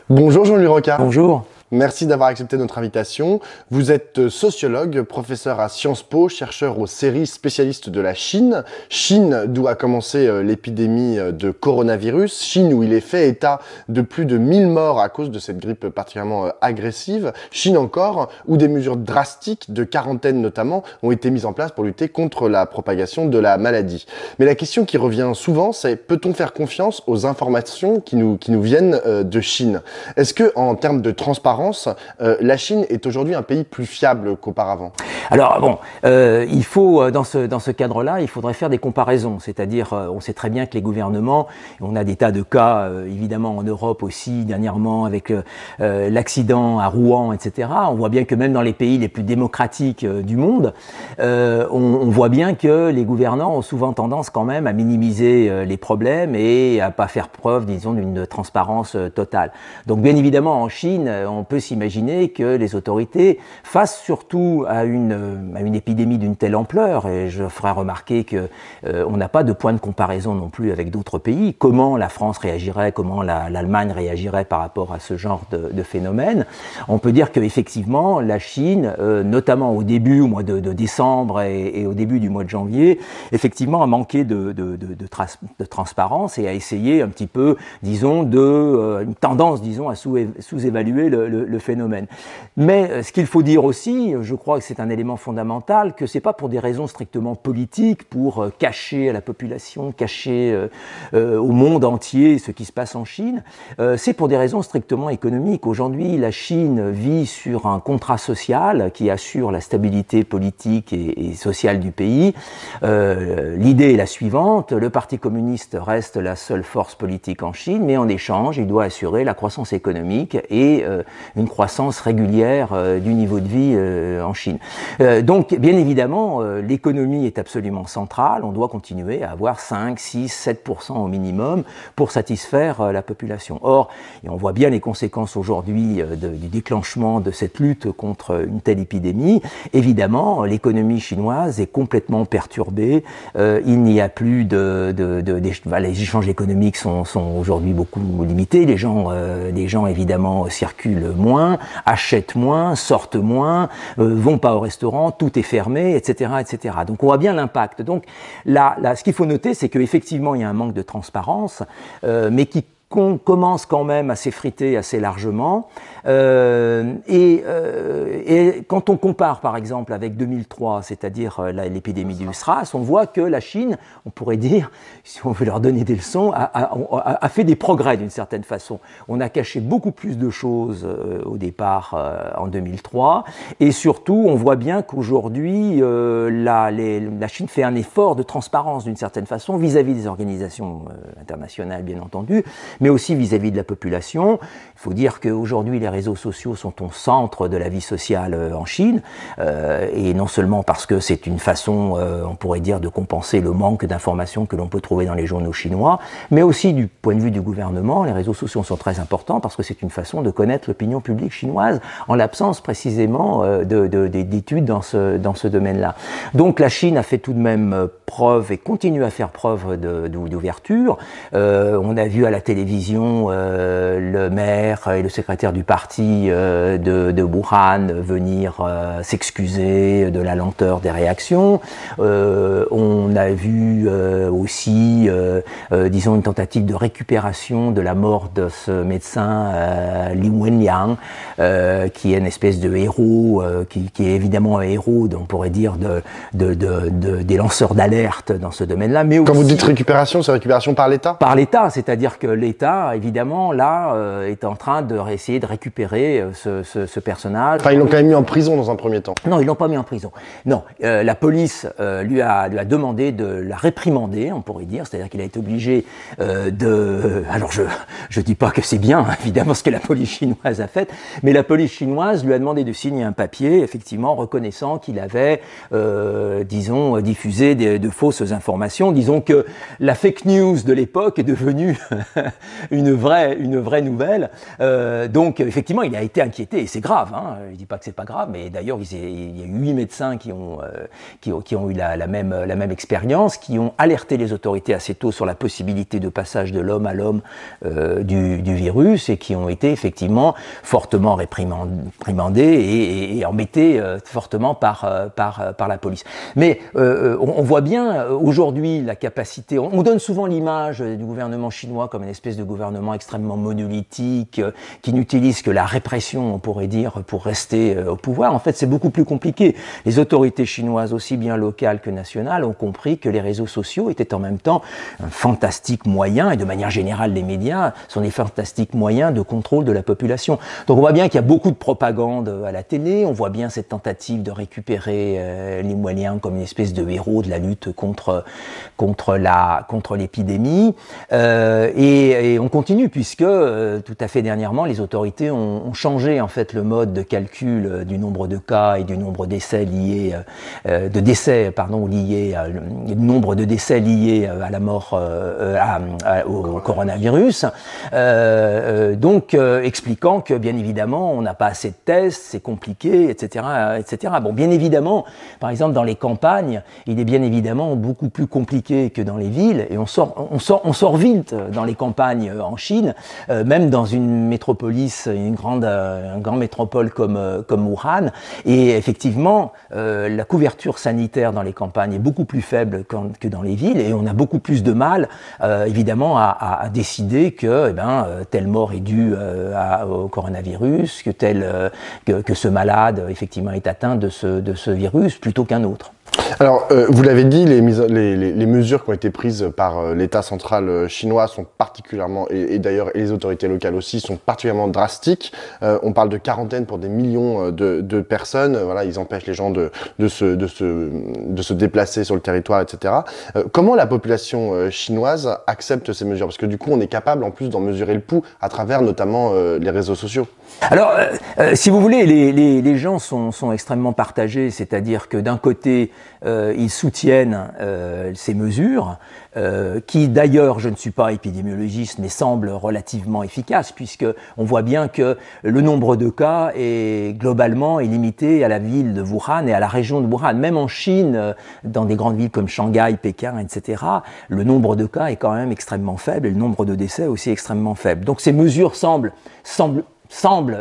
Bonjour Jean-Louis Rocard. Bonjour. Merci d'avoir accepté notre invitation. Vous êtes sociologue, professeur à Sciences Po, chercheur aux séries, spécialiste de la Chine. Chine, d'où a commencé l'épidémie de coronavirus. Chine, où il est fait état de plus de 1000 morts à cause de cette grippe particulièrement agressive. Chine encore, où des mesures drastiques, de quarantaine notamment, ont été mises en place pour lutter contre la propagation de la maladie. Mais la question qui revient souvent, c'est peut-on faire confiance aux informations qui nous viennent de Chine? Est-ce que, en termes de transparence, la Chine est aujourd'hui un pays plus fiable qu'auparavant? Alors bon, il faut dans ce cadre-là, il faudrait faire des comparaisons. C'est-à-dire, on sait très bien que les gouvernements, on a des tas de cas évidemment en Europe aussi dernièrement avec l'accident à Rouen, etc. On voit bien que même dans les pays les plus démocratiques du monde, on voit bien que les gouvernants ont souvent tendance quand même à minimiser les problèmes et à pas faire preuve, disons, d'une transparence totale. Donc bien évidemment en Chine, on peut s'imaginer que les autorités, face surtout à une épidémie d'une telle ampleur, et je ferai remarquer que on n'a pas de point de comparaison non plus avec d'autres pays, comment la France réagirait, comment l'Allemagne réagirait par rapport à ce genre de phénomène. On peut dire qu'effectivement, la Chine, notamment au début, au mois de décembre et au début du mois de janvier, effectivement a manqué de transparence et a essayé un petit peu, disons, une tendance, disons, à sous-évaluer le phénomène. Mais ce qu'il faut dire aussi, je crois que c'est un élément fondamental, que c'est pas pour des raisons strictement politiques, pour cacher à la population, cacher au monde entier ce qui se passe en Chine, c'est pour des raisons strictement économiques. Aujourd'hui, la Chine vit sur un contrat social qui assure la stabilité politique et sociale du pays. L'idée est la suivante, le Parti communiste reste la seule force politique en Chine, mais en échange, il doit assurer la croissance économique et une croissance régulière du niveau de vie en Chine. Donc, bien évidemment, l'économie est absolument centrale. On doit continuer à avoir 5, 6, 7% au minimum pour satisfaire la population. Or, et on voit bien les conséquences aujourd'hui du déclenchement de cette lutte contre une telle épidémie. Évidemment, l'économie chinoise est complètement perturbée. Il n'y a plus les échanges économiques sont aujourd'hui beaucoup limités. Les gens évidemment circulent moins, achètent moins, sortent moins, vont pas au restaurant, tout est fermé, etc., etc. Donc on voit bien l'impact. Donc là, ce qu'il faut noter, c'est qu'effectivement il y a un manque de transparence, mais qui commence quand même à s'effriter assez largement. Et quand on compare par exemple avec 2003, c'est-à-dire l'épidémie du SRAS, on voit que la Chine, on pourrait dire, si on veut leur donner des leçons, a fait des progrès d'une certaine façon. On a caché beaucoup plus de choses au départ en 2003, et surtout on voit bien qu'aujourd'hui la Chine fait un effort de transparence d'une certaine façon vis-à-vis des organisations internationales bien entendu, mais aussi vis-à-vis de la population. Il faut dire qu'aujourd'hui, les réseaux sociaux sont au centre de la vie sociale en Chine, et non seulement parce que c'est une façon, on pourrait dire, de compenser le manque d'informations que l'on peut trouver dans les journaux chinois, mais aussi du point de vue du gouvernement, les réseaux sociaux sont très importants parce que c'est une façon de connaître l'opinion publique chinoise, en l'absence précisément d'études dans ce domaine-là. Donc la Chine a fait tout de même preuve et continue à faire preuve d'ouverture. On a vu à la télévision le maire et le secrétaire du parti de Wuhan venir s'excuser de la lenteur des réactions. On a vu aussi, disons, une tentative de récupération de la mort de ce médecin Li Wenliang, qui est une espèce de héros, qui est évidemment un héros, on pourrait dire, des lanceurs d'alerte dans ce domaine-là. Mais aussi, quand vous dites récupération, c'est récupération par l'État? Par l'État, c'est-à-dire que l'État, évidemment, là, est en train de essayer de récupérer ce personnage. Enfin, ils l'ont quand même mis en prison dans un premier temps. Non, ils l'ont pas mis en prison. Non, la police lui a demandé de la réprimander, on pourrait dire, c'est-à-dire qu'il a été obligé Alors, je dis pas que c'est bien, évidemment, ce que la police chinoise a fait, mais la police chinoise lui a demandé de signer un papier, effectivement, reconnaissant qu'il avait, disons, diffusé de fausses informations. Disons que la fake news de l'époque est devenue une vraie nouvelle. Donc effectivement, il a été inquiété et c'est grave. Hein. Je dis pas que c'est pas grave, mais d'ailleurs il y a eu 8 médecins qui ont eu la même expérience, qui ont alerté les autorités assez tôt sur la possibilité de passage de l'homme à l'homme du virus et qui ont été effectivement fortement réprimandés et embêtés fortement par la police. Mais on voit bien aujourd'hui la capacité. On donne souvent l'image du gouvernement chinois comme une espèce de gouvernement extrêmement monolithique qui n'utilise que la répression, on pourrait dire, pour rester au pouvoir. En fait, c'est beaucoup plus compliqué. Les autorités chinoises, aussi bien locales que nationales, ont compris que les réseaux sociaux étaient en même temps un fantastique moyen, et de manière générale les médias sont des fantastiques moyens de contrôle de la population. Donc on voit bien qu'il y a beaucoup de propagande à la télé, on voit bien cette tentative de récupérer les moyens comme une espèce de héros de la lutte contre l'épidémie. Et on continue puisque tout à fait dernièrement, les autorités ont changé en fait le mode de calcul du nombre de cas et du nombre d'essais liés, du nombre de décès liés à la mort au coronavirus. Donc expliquant que bien évidemment on n'a pas assez de tests, c'est compliqué, etc., etc. Bon, bien évidemment, par exemple dans les campagnes, il est bien évidemment beaucoup plus compliqué que dans les villes, et on sort vite dans les campagnes en Chine, même dans une métropolis, une grande métropole comme Wuhan, et effectivement la couverture sanitaire dans les campagnes est beaucoup plus faible que dans les villes, et on a beaucoup plus de mal évidemment à décider que telle mort est due au coronavirus, que ce malade effectivement est atteint de ce virus plutôt qu'un autre. Alors, vous l'avez dit, les mesures qui ont été prises par l'État central chinois sont particulièrement, et d'ailleurs les autorités locales aussi, sont particulièrement drastiques. On parle de quarantaine pour des millions de personnes. Voilà, ils empêchent les gens de se déplacer sur le territoire, etc. Comment la population chinoise accepte ces mesures? Parce que du coup, on est capable en plus d'en mesurer le pouls à travers notamment les réseaux sociaux. Alors, si vous voulez, les gens sont extrêmement partagés, c'est-à-dire que d'un côté, ils soutiennent ces mesures, qui d'ailleurs, je ne suis pas épidémiologiste, mais semblent relativement efficaces, puisque on voit bien que le nombre de cas est globalement limité à la ville de Wuhan et à la région de Wuhan. Même en Chine, dans des grandes villes comme Shanghai, Pékin, etc., le nombre de cas est quand même extrêmement faible et le nombre de décès aussi extrêmement faible. Donc ces mesures semblent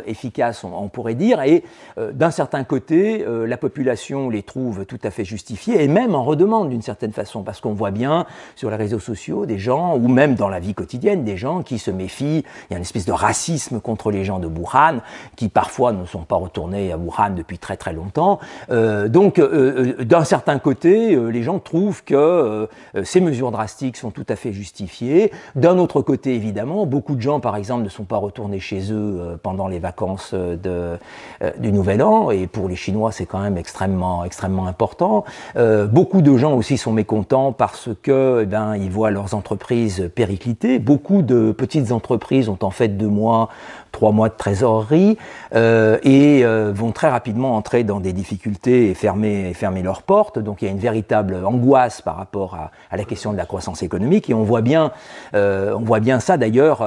efficaces, on pourrait dire, et d'un certain côté, la population les trouve tout à fait justifiées, et même en redemande d'une certaine façon, parce qu'on voit bien sur les réseaux sociaux des gens, ou même dans la vie quotidienne, des gens qui se méfient. Il y a une espèce de racisme contre les gens de Wuhan, qui parfois ne sont pas retournés à Wuhan depuis très très longtemps. Donc, d'un certain côté, les gens trouvent que ces mesures drastiques sont tout à fait justifiées. D'un autre côté, évidemment, beaucoup de gens, par exemple, ne sont pas retournés chez eux pendant les vacances du Nouvel An, et pour les Chinois c'est quand même extrêmement important. Beaucoup de gens aussi sont mécontents parce que ils voient leurs entreprises péricliter. Beaucoup de petites entreprises ont en fait 2 mois, 3 mois de trésorerie et vont très rapidement entrer dans des difficultés et fermer leurs portes. Donc il y a une véritable angoisse par rapport à la question de la croissance économique, et on voit bien ça d'ailleurs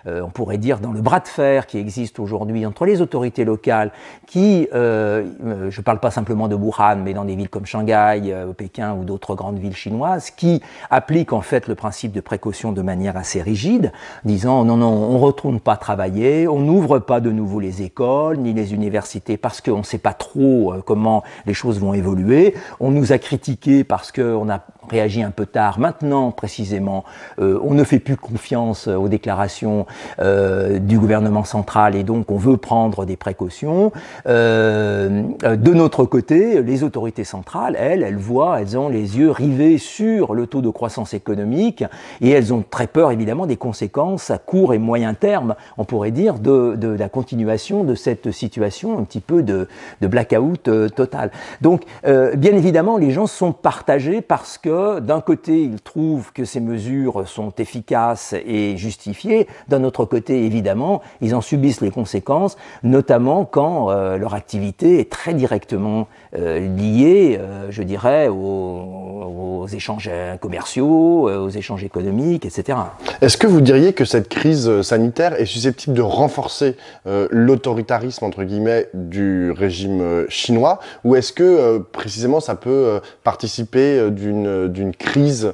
on pourrait dire dans le bras de fer qui existe aujourd'hui entre les autorités locales qui, je parle pas simplement de Wuhan, mais dans des villes comme Shanghai, Pékin ou d'autres grandes villes chinoises, qui appliquent en fait le principe de précaution de manière assez rigide, disant non, on retourne pas travailler, on n'ouvre pas de nouveau les écoles ni les universités parce qu'on ne sait pas trop comment les choses vont évoluer. On nous a critiqué parce qu'on a réagi un peu tard. Maintenant, précisément, on ne fait plus confiance aux déclarations du gouvernement central, et donc on veut prendre des précautions. De notre côté, les autorités centrales, elles ont les yeux rivés sur le taux de croissance économique, et elles ont très peur évidemment des conséquences à court et moyen terme terme, on pourrait dire, de la continuation de cette situation un petit peu de blackout total. Donc, bien évidemment, les gens sont partagés parce que, d'un côté, ils trouvent que ces mesures sont efficaces et justifiées. D'un autre côté, évidemment, ils en subissent les conséquences, notamment quand leur activité est très directement liée, je dirais, aux échanges commerciaux, aux échanges économiques, etc. Est-ce que vous diriez que cette crise sanitaire est susceptible de renforcer l'autoritarisme, entre guillemets, du régime chinois, ou est-ce que précisément ça peut participer d'une crise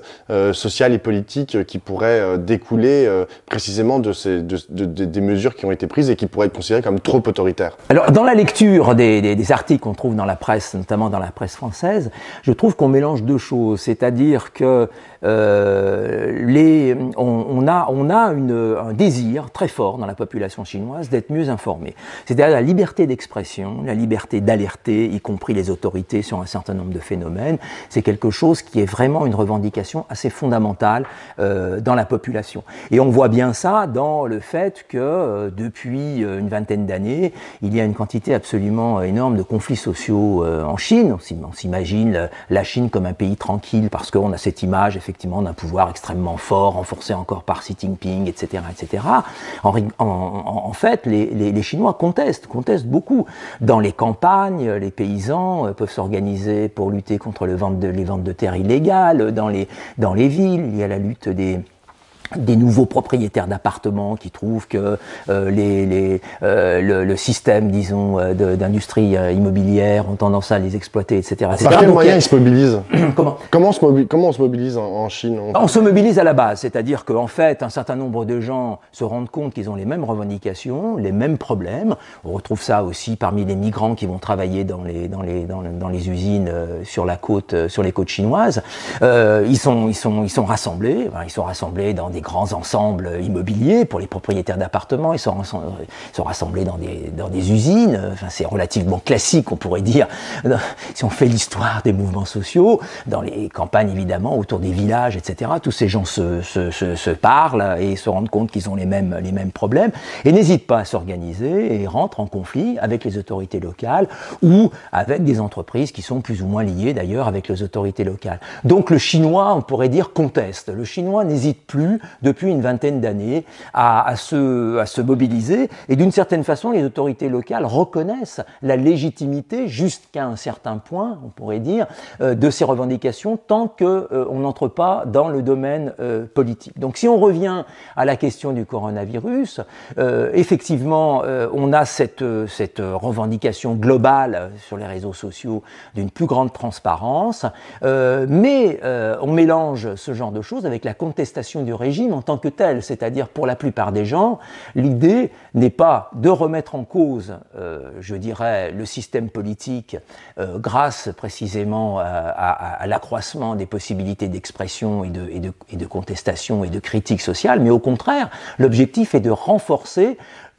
sociale et politique qui pourrait découler précisément des mesures qui ont été prises et qui pourraient être considérées comme trop autoritaires? Alors, dans la lecture des articles qu'on trouve dans la presse, notamment dans la presse française, je trouve qu'on mélange deux choses, c'est-à-dire que on a un désir très fort dans la population chinoise d'être mieux informée. C'est-à-dire la liberté d'expression, la liberté d'alerter, y compris les autorités sur un certain nombre de phénomènes, c'est quelque chose qui est vraiment une revendication assez fondamentale dans la population. Et on voit bien ça dans le fait que depuis une vingtaine d'années, il y a une quantité absolument énorme de conflits sociaux en Chine. On s'imagine la Chine comme un pays tranquille parce qu'on a cette image effectivement d'un pouvoir extrêmement fort, renforcé encore par Xi Jinping, etc., etc. En fait, les Chinois contestent beaucoup. Dans les campagnes, les paysans peuvent s'organiser pour lutter contre les ventes de terres illégales. Dans les villes, il y a la lutte des nouveaux propriétaires d'appartements qui trouvent que le système, disons, d'industrie immobilière ont tendance à les exploiter, etc. Par quels moyens ils se mobilisent? Comment on se mobilise en Chine? On se mobilise à la base, c'est-à-dire qu'en fait, un certain nombre de gens se rendent compte qu'ils ont les mêmes revendications, les mêmes problèmes. On retrouve ça aussi parmi les migrants qui vont travailler dans les usines sur les côtes chinoises. Ils sont rassemblés dans des grands ensembles immobiliers pour les propriétaires d'appartements, ils sont rassemblés dans des usines, enfin, c'est relativement classique, on pourrait dire, si on fait l'histoire des mouvements sociaux, dans les campagnes évidemment, autour des villages, etc. Tous ces gens se parlent et se rendent compte qu'ils ont les mêmes problèmes et n'hésitent pas à s'organiser et rentrent en conflit avec les autorités locales ou avec des entreprises qui sont plus ou moins liées d'ailleurs avec les autorités locales. Donc le chinois, on pourrait dire, conteste. Le chinois n'hésite plus depuis une vingtaine d'années à se mobiliser et d'une certaine façon les autorités locales reconnaissent la légitimité jusqu'à un certain point, on pourrait dire, de ces revendications tant qu'on n'entre pas dans le domaine politique. Donc si on revient à la question du coronavirus, effectivement on a cette revendication globale sur les réseaux sociaux d'une plus grande transparence, mais on mélange ce genre de choses avec la contestation du régime en tant que tel, c'est-à-dire pour la plupart des gens, l'idée n'est pas de remettre en cause, je dirais, le système politique grâce précisément à l'accroissement des possibilités d'expression et de contestation et de critique sociale, mais au contraire, l'objectif est de renforcer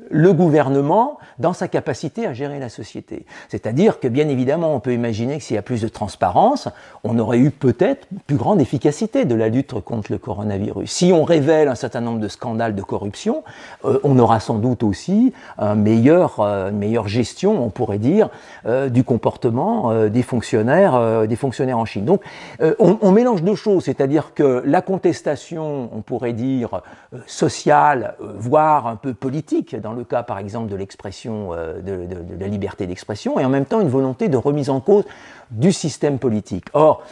le gouvernement dans sa capacité à gérer la société. C'est-à-dire que, bien évidemment, on peut imaginer que s'il y a plus de transparence, on aurait eu peut-être une plus grande efficacité de la lutte contre le coronavirus. Si on révèle un certain nombre de scandales de corruption, on aura sans doute aussi une meilleure gestion, on pourrait dire, du comportement des fonctionnaires en Chine. Donc, on mélange deux choses, c'est-à-dire que la contestation, on pourrait dire, sociale, voire un peu politique, dans le cas par exemple de l'expression, de la liberté d'expression, et en même temps une volonté de remise en cause du système politique. Or,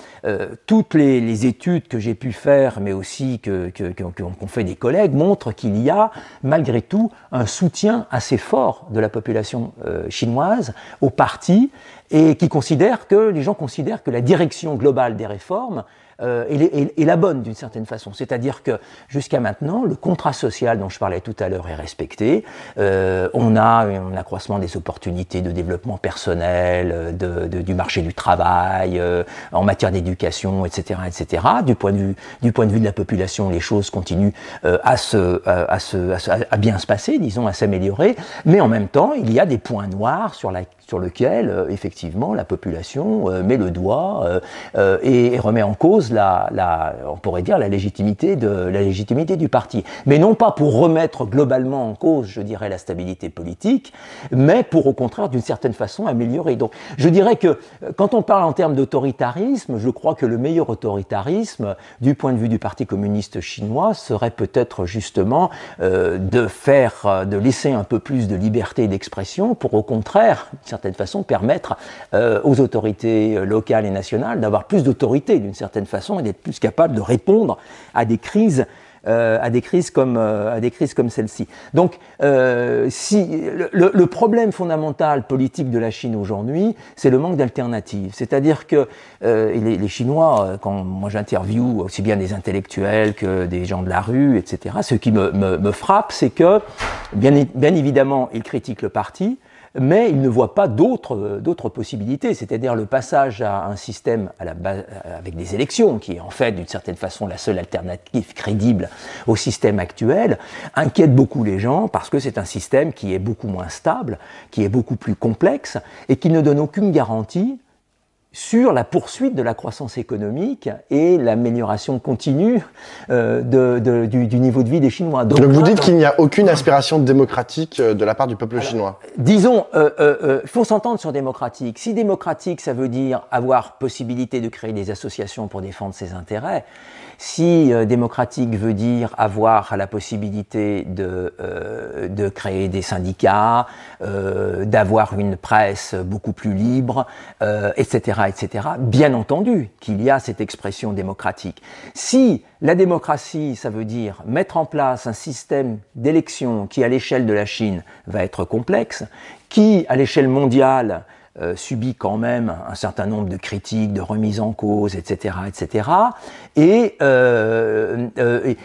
toutes les études que j'ai pu faire, mais aussi qu'ont fait des collègues, montrent qu'il y a malgré tout un soutien assez fort de la population chinoise au parti, et les gens considèrent que la direction globale des réformes est la bonne d'une certaine façon. C'est-à-dire que jusqu'à maintenant, le contrat social dont je parlais tout à l'heure est respecté. On a un accroissement des opportunités de développement personnel, du marché du travail, en matière d'éducation, etc., etc. Du point de vue de la population, les choses continuent à bien se passer, disons, à s'améliorer. Mais en même temps, il y a des points noirs sur lequel, effectivement, la population met le doigt et remet en cause on pourrait dire, la légitimité du parti. Mais non pas pour remettre globalement en cause, je dirais, la stabilité politique, mais pour, au contraire, d'une certaine façon, améliorer. Donc, je dirais que, quand on parle en termes d'autoritarisme, je crois que le meilleur autoritarisme, du point de vue du Parti communiste chinois, serait peut-être justement de laisser un peu plus de liberté d'expression pour, au contraire, d'une certaine façon, permettre aux autorités locales et nationales d'avoir plus d'autorité, d'une certaine façon, et d'être plus capables de répondre à des crises comme celle-ci. Donc, le problème fondamental politique de la Chine aujourd'hui, c'est le manque d'alternatives. C'est-à-dire que les Chinois, quand moi j'interviewe aussi bien des intellectuels que des gens de la rue, etc., ce qui me frappe, c'est que, bien évidemment, ils critiquent le parti, mais ils ne voient pas d'autres possibilités, c'est-à-dire le passage à un système avec des élections, qui est en fait d'une certaine façon la seule alternative crédible au système actuel, inquiète beaucoup les gens parce que c'est un système qui est beaucoup moins stable, qui est beaucoup plus complexe et qui ne donne aucune garantie sur la poursuite de la croissance économique et l'amélioration continue du niveau de vie des Chinois. Donc vous dites qu'il n'y a aucune aspiration démocratique de la part du peuple chinois. Disons, il faut s'entendre sur démocratique. Si démocratique, ça veut dire avoir possibilité de créer des associations pour défendre ses intérêts, si démocratique veut dire avoir la possibilité de créer des syndicats, d'avoir une presse beaucoup plus libre, etc., etc., bien entendu qu'il y a cette expression démocratique. Si la démocratie, ça veut dire mettre en place un système d'élection qui, à l'échelle de la Chine, va être complexe, qui, à l'échelle mondiale, subit quand même un certain nombre de critiques, de remises en cause, etc., etc. Et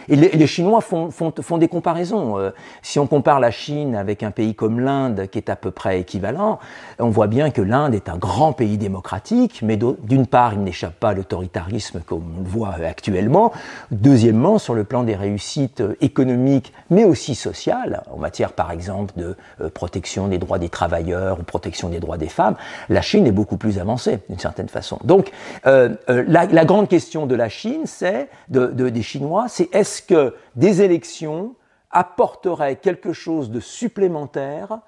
les Chinois font des comparaisons. Si on compare la Chine avec un pays comme l'Inde, qui est à peu près équivalent, on voit bien que l'Inde est un grand pays démocratique, mais d'une part, il n'échappe pas à l'autoritarisme comme on le voit actuellement. Deuxièmement, sur le plan des réussites économiques, mais aussi sociales, en matière, par exemple, de protection des droits des travailleurs ou protection des droits des femmes, la Chine est beaucoup plus avancée, d'une certaine façon. Donc, la grande question de la Chine, des Chinois, c'est est-ce que des élections apporteraient quelque chose de supplémentaire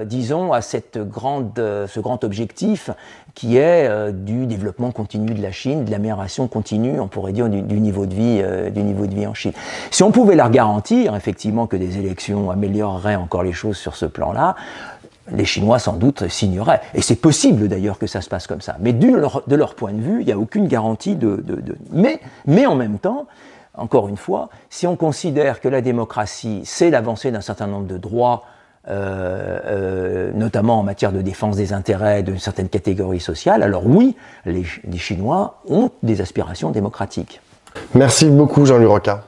disons, à ce grand objectif qui est du développement continu de la Chine, de l'amélioration continue, on pourrait dire, du niveau de vie en Chine. Si on pouvait leur garantir, effectivement, que des élections amélioreraient encore les choses sur ce plan-là, les Chinois, sans doute, signeraient. Et c'est possible, d'ailleurs, que ça se passe comme ça. Mais de leur point de vue, il n'y a aucune garantie Mais en même temps, encore une fois, si on considère que la démocratie, c'est l'avancée d'un certain nombre de droits, notamment en matière de défense des intérêts d'une certaine catégorie sociale, alors oui, les Chinois ont des aspirations démocratiques. Merci beaucoup, Jean-Louis Rocca.